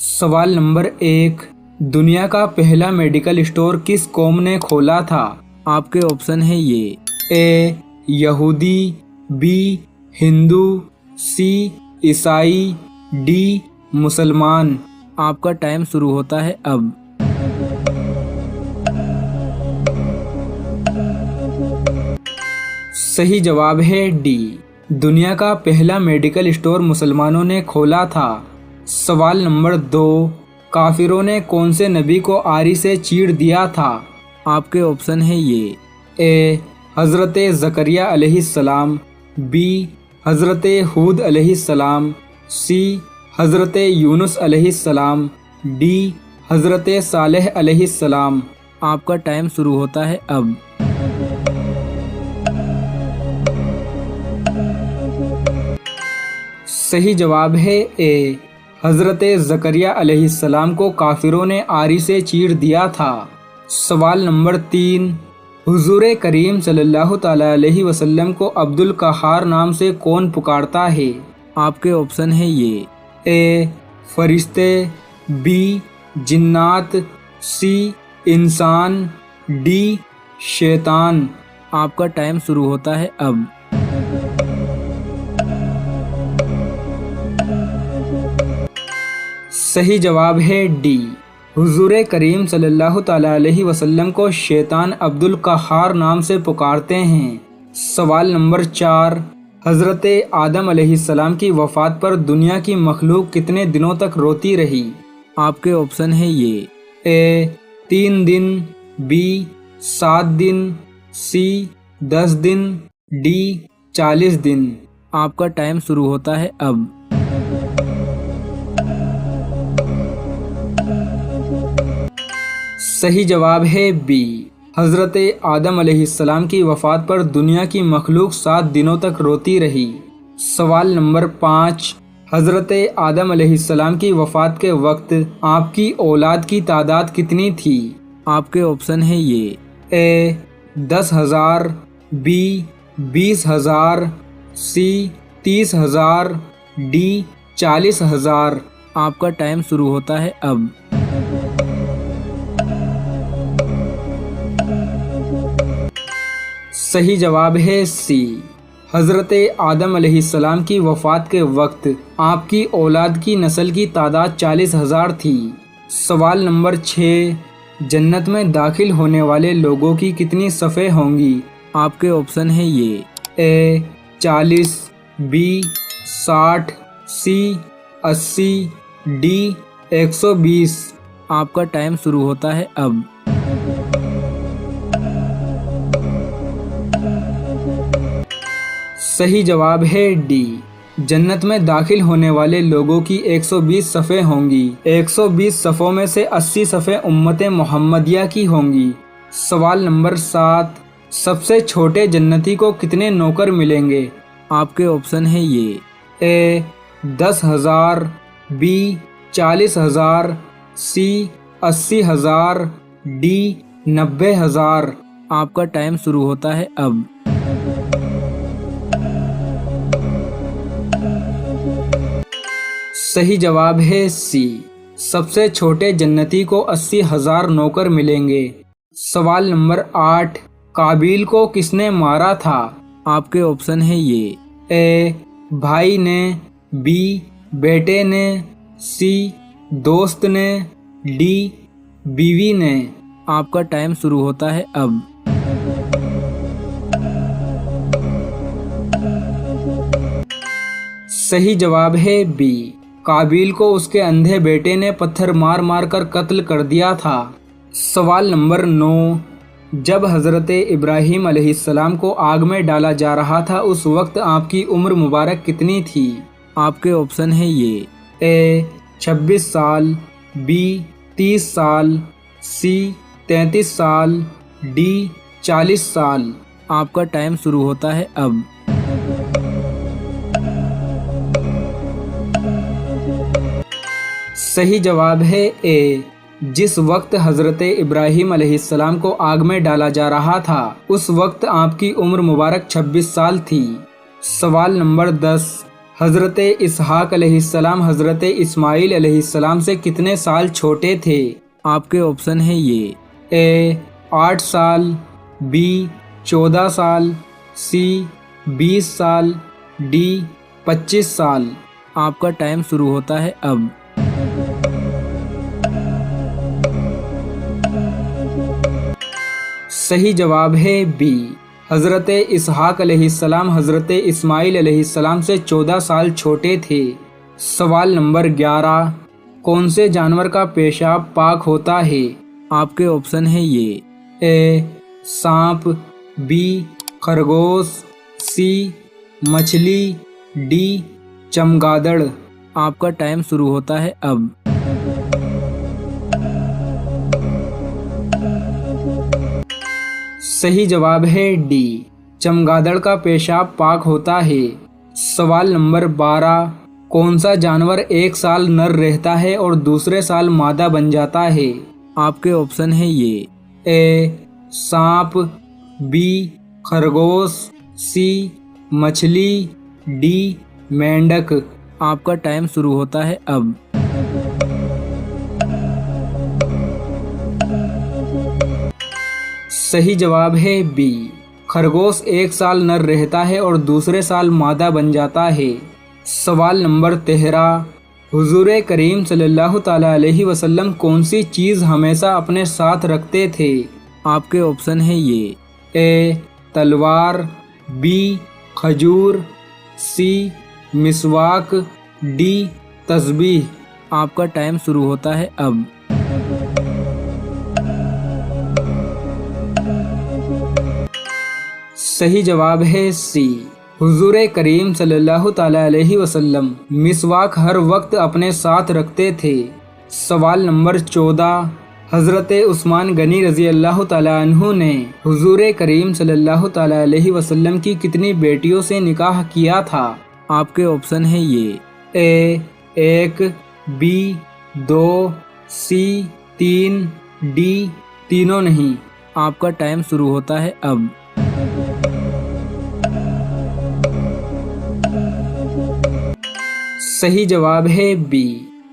सवाल नंबर 1। दुनिया का पहला मेडिकल स्टोर किस कौम ने खोला था? आपके ऑप्शन है ये। ए यहूदी, बी हिंदू, सी ईसाई, डी मुसलमान। आपका टाइम शुरू होता है अब। सही जवाब है डी। दुनिया का पहला मेडिकल स्टोर मुसलमानों ने खोला था। सवाल नंबर 2। काफिरों ने कौन से नबी को आरी से चीर दिया था? आपके ऑप्शन है ये। ए हज़रत ज़करिया अलैहिस्सलाम, बी हज़रत हूद अलैहिस्सलाम, सी हज़रत यूनुस अलैहिस्सलाम, डी हज़रत सालेह अलैहिस्सलाम। आपका टाइम शुरू होता है अब। सही जवाब है ए। हज़रत ज़करिया अलैहिस्सलाम को काफिरों ने आरी से चीर दिया था। सवाल नंबर 3। हुजूर करीम सल्लल्लाहु तआला अलैहि वसल्लम को अब्दुल कहार नाम से कौन पुकारता है? आपके ऑप्शन है ये। ए फरिश्ते, बी जिन्नात, सी इंसान, डी शैतान। आपका टाइम शुरू होता है अब। सही जवाब है डी। हुजूर करीम सल्लल्लाहु तआला अलैहि वसल्लम को शैतान अब्दुल कहार नाम से पुकारते हैं। सवाल नंबर 4। हज़रत आदम अलैहिस्सलाम की वफ़ात पर दुनिया की मखलूक कितने दिनों तक रोती रही? आपके ऑप्शन है ये। ए 3 दिन, बी 7 दिन, सी 10 दिन, डी 40 दिन। आपका टाइम शुरू होता है अब। सही जवाब है बी। हज़रत आदम अलैहिस्सलाम की वफ़ात पर दुनिया की मखलूक 7 दिनों तक रोती रही। सवाल नंबर 5। हज़रत आदम अलैहिस्सलाम की वफ़ात के वक्त आपकी औलाद की तादाद कितनी थी? आपके ऑप्शन है ये। ए 10,000, बी 20,000, सी 30,000, डी 40,000। आपका टाइम शुरू होता है अब। सही जवाब है सी। हज़रत आदम अलैहिस्सलाम की वफ़ात के वक्त आपकी औलाद की नस्ल की तादाद 40,000 थी। सवाल नंबर 6। जन्नत में दाखिल होने वाले लोगों की कितनी सफ़े होंगी? आपके ऑप्शन है ये। ए 40, बी 60, सी 80, डी 120। आपका टाइम शुरू होता है अब। सही जवाब है डी। जन्नत में दाखिल होने वाले लोगों की 120 सफ़े होंगी। 120 सफ़ों में से 80 सफ़े उम्मत मोहम्मदिया की होंगी। सवाल नंबर 7। सबसे छोटे जन्नती को कितने नौकर मिलेंगे? आपके ऑप्शन है ये। ए 10,000, बी 40,000, सी 80,000, डी 90,000। आपका टाइम शुरू होता है अब। सही जवाब है सी। सबसे छोटे जन्नती को 80,000 नौकर मिलेंगे। सवाल नंबर 8। काबिल को किसने मारा था? आपके ऑप्शन है ये। ए भाई ने, बी बेटे ने, सी दोस्त ने, डी बीवी ने। आपका टाइम शुरू होता है अब। सही जवाब है बी। काबिल को उसके अंधे बेटे ने पत्थर मार मार कर कत्ल कर दिया था। सवाल नंबर 9। जब हज़रत इब्राहीम अलैहिस्सलाम को आग में डाला जा रहा था उस वक्त आपकी उम्र मुबारक कितनी थी? आपके ऑप्शन है ये। ए 26 साल, बी 30 साल, सी 33 साल, डी 40 साल। आपका टाइम शुरू होता है अब। सही जवाब है ए। जिस वक्त हज़रत इब्राहीम अलैहिस्सलाम को आग में डाला जा रहा था उस वक्त आपकी उम्र मुबारक 26 साल थी। सवाल नंबर 10। हज़रत इसहाक अलैहिस्सलाम हज़रत इस्माइल अलैहिस्सलाम से कितने साल छोटे थे? आपके ऑप्शन है ये ए 8 साल, बी 14 साल, सी 20 साल, डी 25 साल। आपका टाइम शुरू होता है अब। सही जवाब है बी। हज़रत इसहाक अलैहिस्सलाम हज़रत इस्माइल अलैहिस्सलाम से 14 साल छोटे थे। सवाल नंबर 11, कौन से जानवर का पेशाब पाक होता है? आपके ऑप्शन है ये ए सांप, बी खरगोश, सी मछली, डी चमगादड़। आपका टाइम शुरू होता है अब। सही जवाब है डी, चमगादड़ का पेशाब पाक होता है। सवाल नंबर 12, कौन सा जानवर एक साल नर रहता है और दूसरे साल मादा बन जाता है? आपके ऑप्शन है ये ए सांप, बी खरगोश, सी मछली, डी मेंढक। आपका टाइम शुरू होता है अब। सही जवाब है बी, खरगोश एक साल नर रहता है और दूसरे साल मादा बन जाता है। सवाल नंबर 13, हुजूर करीम सल्लल्लाहु ताला अलैहि वसल्लम कौन सी चीज़ हमेशा अपने साथ रखते थे? आपके ऑप्शन है ये ए तलवार, बी खजूर, सी मिसवाक, डी तस्बीह। आपका टाइम शुरू होता है अब। सही जवाब है सी, हुजूर करीम सल्लल्लाहु ताला अलैहि वसल्लम मिसवाक हर वक्त अपने साथ रखते थे। सवाल नंबर 14, हज़रत उस्मान गनी रज़ी अल्लाह ताला अन्हु ने हुजूर करीम सल्लल्लाहु ताला अलैहि वसल्लम की कितनी बेटियों से निकाह किया था? आपके ऑप्शन है ये ए 1, बी 2, सी 3, डी तीनों नहीं। आपका टाइम शुरू होता है अब। सही जवाब है बी,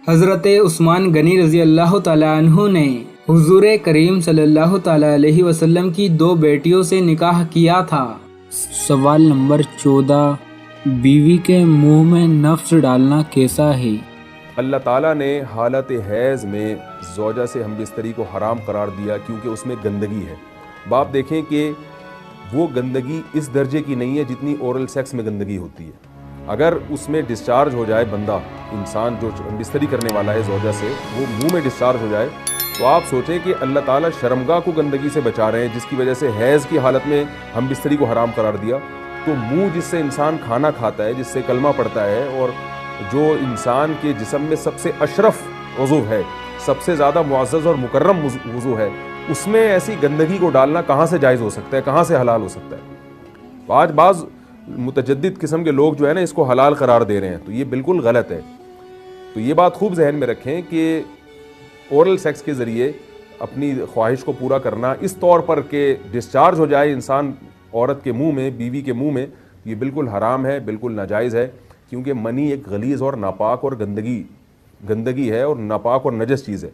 हज़रत उस्मान गनी रज़ी अल्लाह ताला अन्हु ने हुजूर करीम सल्लल्लाहु ताला अलैहि वसल्लम की 2 बेटियों से निकाह किया था। सवाल नंबर 14, बीवी के मुंह में नफ्स डालना कैसा है? अल्लाह ताला ने हालत हैज़ में ज़ौजा से हमबिस्तरी को हराम करार दिया क्योंकि उसमें गंदगी है। बाप देखें कि वो गंदगी इस दर्जे की नहीं है जितनी ओरल सेक्स में गंदगी होती है। अगर उसमें डिस्चार्ज हो जाए बंदा, इंसान जो हमबिस्तरी करने वाला है ज़ौजा से, वो मुंह में डिस्चार्ज हो जाए, तो आप सोचें कि अल्लाह ताला शर्मगाह को गंदगी से बचा रहे हैं, जिसकी वजह से हैज़ की हालत में हमबिस्तरी को हराम करार दिया। तो मुंह जिससे इंसान खाना खाता है, जिससे कलमा पड़ता है, और जो इंसान के जिस्म में सबसे अशरफ उज़ू है, सबसे ज़्यादा मुअज़्ज़ज़ और मुकर्रम उज़ू है, उसमें ऐसी गंदगी को डालना कहाँ से जायज़ हो सकता है, कहाँ से हलाल हो सकता है? तो आज बाज़ मुतजद्दिद किस्म के लोग जो है ना इसको हलाल करार दे रहे हैं, तो ये बिल्कुल गलत है। तो ये बात खूब जहन में रखें कि ओरल सेक्स के ज़रिए अपनी ख्वाहिश को पूरा करना इस तौर पर कि डिस्चार्ज हो जाए इंसान औरत के मुंह में, बीवी के मुंह में, ये बिल्कुल हराम है, बिल्कुल नाजायज़ है, क्योंकि मनी एक गलीज़ और नापाक और गंदगी है और नापाक और नजस चीज़ है।